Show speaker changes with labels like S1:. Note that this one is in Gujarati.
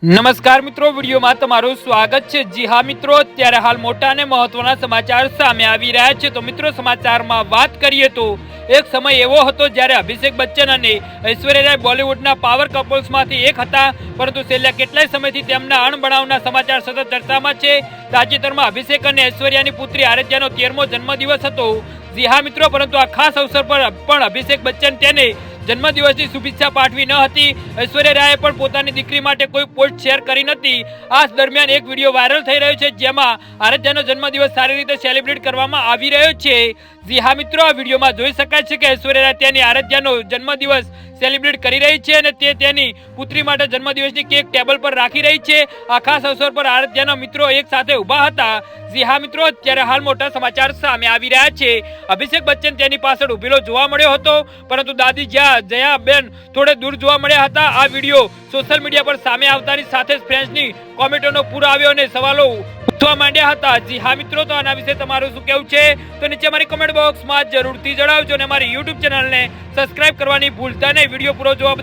S1: નમસ્કાર મિત્રો, વિડીયોમાં તમારું સ્વાગત છે। જી હા મિત્રો, અત્યારે હાલ મોટા અને મહત્વના સમાચાર સામે આવી રહ્યા છે। તો મિત્રો, સમાચારમાં વાત કરીએ તો એક સમય એવો હતો જ્યારે અભિષેક બચ્ચન અને ઐશ્વર્યા રાય બોલિવૂડના પાવર કપલ્સમાંથી એક હતા, પરંતુ છેલ્લા કેટલાય સમયથી તેમના અણબનાવના સમાચાર સતત ચર્ચામાં છે। તાજેતરમાં અભિષેક અને ઐશ્વર્યાની પુત્રી આરાધ્યાનો 13મો જન્મદિવસ હતો। જી હા મિત્રો, પરંતુ આ ખાસ અવસર પર પણ અભિષેક બચ્ચન તેને જન્મદિવસની શુભેચ્છા પાઠવી ન હતી। ઐશ્વર્યા રાયે પણ પોતાની દીકરી માટે કોઈ પોસ્ટ શેર કરી નથી। આ દરમિયાન એક વિડીયો વાયરલ થઈ રહ્યો છે, જેમાં આરાધ્યાનો જન્મદિવસ સારી રીતે સેલિબ્રેટ કરવામાં આવી રહ્યો છે। જી હા મિત્રો, આ વિડીયોમાં જોઈ શકાય છે કે ઐશ્વર્યા રાય તેની આરાધ્યાનો જન્મદિવસ સેલિબ્રેટ કરી રહી છે અને તે તેની પુત્રી માટે જન્મદિવસની કેક ટેબલ પર રાખી રહી છે। આ ખાસ અવસર પર આરાધ્યાના મિત્રો એક સાથે ઊભા હતા। જી હા મિત્રો, અત્યારે હાલ મોટા સમાચાર સામે આવી રહ્યા છે। અભિષેક બચ્ચન તેની પાછળ ઊભેલો જોવા મળ્યો હતો, પરંતુ દાદી જયાબેન થોડે દૂર જોવા મળ્યા હતા। આ વિડીયો સોશિયલ મીડિયા પર સામે આવતાની સાથે જ ફ્રેન્ડ્સની કોમેન્ટોનો પૂર આવ્યો અને સવાલો ઉઠવા માંડ્યા હતા। જી હા મિત્રો, તો આના વિશે તમારું શું કહેવું છે તો નીચે મારી કોમેન્ટ બોક્સમાં જરૂરથી જણાવજો અને મારી યુટ્યુબ ચેનલને સબસ્ક્રાઇબ કરવાની ભૂલતા નહીં। વિડીયો પૂરો જોવા